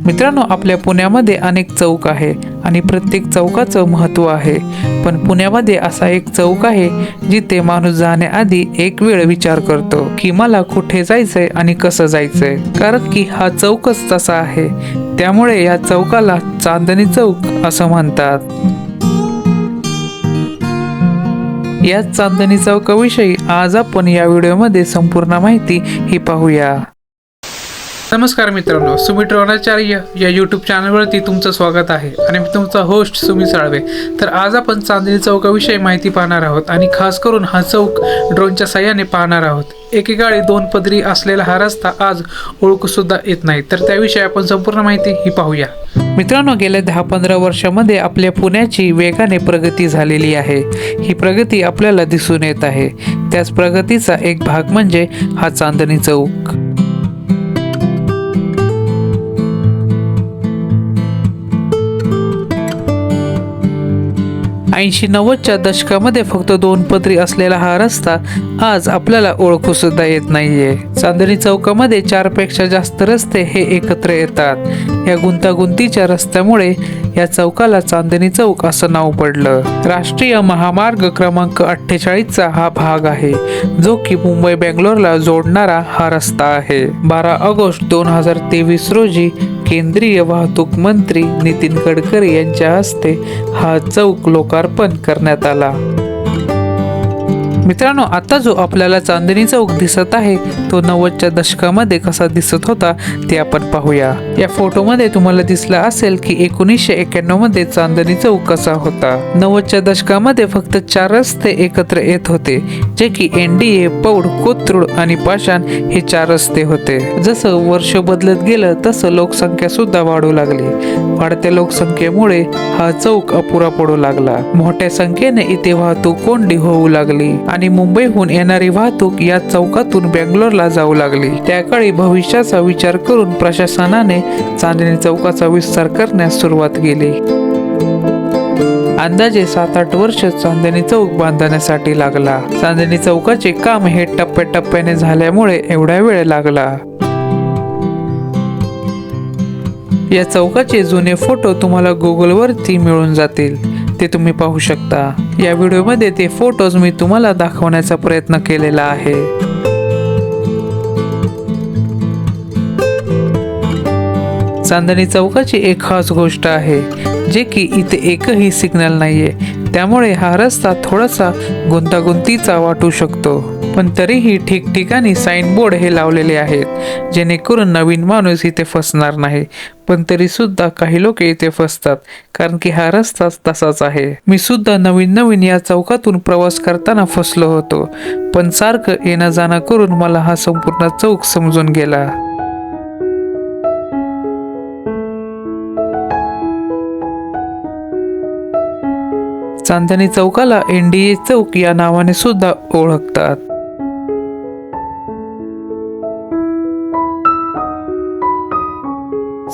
मित्रांनो, आपल्या पुण्यामध्ये अनेक चौक आहे आणि प्रत्येक चौकाचं महत्त्व आहे. पण पुण्यामध्ये असा एक चौक आहे जिथे माणूस जाण्याआधी एक वेळ विचार करतो की मला कुठे जायचंय आणि कसं जायचंय. कारण की हा चौकच तसा आहे. त्यामुळे या चौकाला चांदणी चौक असं म्हणतात. या चांदणी चौकाविषयी आज आपण या व्हिडिओमध्ये संपूर्ण माहिती ही पाहूया. नमस्कार मित्रांनो, सुमित द्रोणाचार्य या यूट्यूब चॅनलवरती तुमचं स्वागत आहे आणि मी तुमचा होस्ट सुमित साळवे. तर आज आपण चांदणी चौकाविषयी माहिती पाहणार आहोत आणि खास करून हा चौक ड्रोनच्या साह्याने पाहणार आहोत. एकेकाळी 2 पदरी असलेला हा रस्ता आज ओळखू सुद्धा येत नाही. तर त्याविषयी आपण संपूर्ण माहिती ही पाहूया. मित्रांनो, गेल्या 10-15 वर्षामध्ये आपल्या पुण्याची वेगाने प्रगती झालेली आहे. ही प्रगती आपल्याला दिसून येत आहे. त्याच प्रगतीचा एक भाग म्हणजे हा चांदणी चौक. 80-90च्या दशकामध्ये फक्त 2 पदरी असलेला हा रस्ता आज आपल्याला ओळखू सुद्धा येत नाहीये. चांदणी चौकामध्ये 4 पेक्षा जास्त रस्ते हे एकत्र येतात. या गुंतागुंतीच्या रस्त्यामुळे या चौकाला चांदणी चौक असं नाव पडलं. राष्ट्रीय महामार्ग क्रमांक 48चा हा भाग आहे, जो की मुंबई बेंगलोरला जोडणारा हा रस्ता आहे. 12 ऑगस्ट 2023 रोजी केंद्रीय वाहतूक मंत्री नितीन गडकरी यांच्या हस्ते हा चौक लोकार्पण करण्यात आला. मित्रांनो, आता जो आपल्याला चांदणी चौक दिसत आहे तो 90च्या दशकामध्ये कसा दिसत होता ते आपण पाहूया. या फोटोमध्ये तुम्हाला दिसला असेल की 1991 मध्ये चांदणी चौक कसा होता. 90च्या दशकामध्ये फक्त 4 रस्ते एकत्र येत होते, जे की एनडीए, पौड, कोथरूड आणि पाषाण हे 4 रस्ते होते. जसं वर्ष बदलत गेलं तसं लोकसंख्या सुद्धा वाढू लागली. वाढत्या लोकसंख्येमुळे हा चौक अपुरा पडू लागला. मोठ्या संख्येने इथे वाहतूक कोंडी होऊ लागली आणि मुंबईहून येणारी वाहतूक या चौकातून बेंगलोरला जाऊ लागली. त्याकाळी भविष्याचा विचार करून प्रशासनाने चांदणी चौकाचा विस्तार करण्यास सुरुवात केली. अंदाजे 7-8 वर्ष चांदणी चौक बांधण्यासाठी लागला. चांदणी चौकाचे काम हे टप्प्याटप्प्याने झाल्यामुळे एवढा वेळ लागला. या चौकाचे जुने फोटो तुम्हाला गुगलवरती मिळून जातील, ते तुम्ही पाहू शकता. या व्हिडिओमध्ये ते फोटोज मी तुम्हाला दाखवण्याचा प्रयत्न केलेला आहे. चांदणी चौकाची एक खास गोष्ट आहे, जे की इथे एकही सिग्नल नाहीये. त्यामुळे हा रस्ता थोडासा गुंतागुंतीचा वाटू शकतो, पण तरीही ठिकठिकाणी साइन बोर्ड हे लावलेले आहेत, जेणेकरून नवीन माणूस इथे फसणार नाही. पण तरी सुद्धा काही लोक इथे फसतात, कारण की हा रस्ता तसाच आहे. मी सुद्धा नवीन या चौकातून प्रवास करताना फसलो होतो, पण सारखं येणं जाणं करून मला हा संपूर्ण चौक समजून गेला. चांदणी चौकाला एनडीए चौक या नावाने सुद्धा ओळखतात.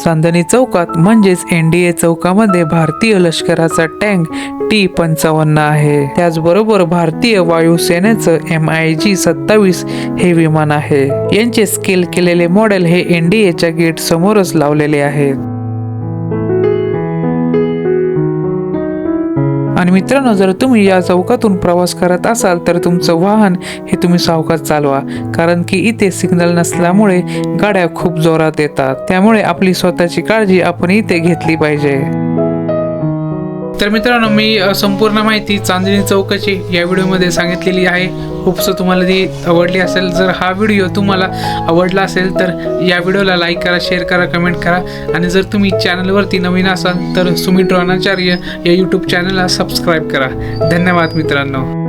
चांदणी चौकात म्हणजेच एनडीए चौकामध्ये भारतीय लष्कराचा टँक T-55 आहे. त्याचबरोबर भारतीय वायुसेनेचं MiG-27 हे विमान आहे. यांचे स्केल केलेले मॉडेल हे एनडीएच्या गेट समोरच लावलेले आहेत. आणि मित्रांनो, जर तुम्ही या चौकातून प्रवास करत असाल तर तुमचं वाहन हे तुम्ही सावकाश चालवा, कारण की इथे सिग्नल नसल्यामुळे गाड्या खूप जोरात येतात. त्यामुळे आपली स्वतःची काळजी आपण इथे घेतली पाहिजे. तर मित्रांनो, मी संपूर्ण माहिती चांदणी चौकाची या व्हिडिओमध्ये सांगितलेली आहे. खूपसं तुम्हाला ती आवडली असेल. जर हा व्हिडिओ तुम्हाला आवडला असेल तर या व्हिडिओला लाईक करा, शेअर करा, कमेंट करा. आणि जर तुम्ही चॅनलवरती नवीन असाल तर सुमित द्रोणाचार्य या यूट्यूब चॅनलला सबस्क्राईब करा. धन्यवाद मित्रांनो.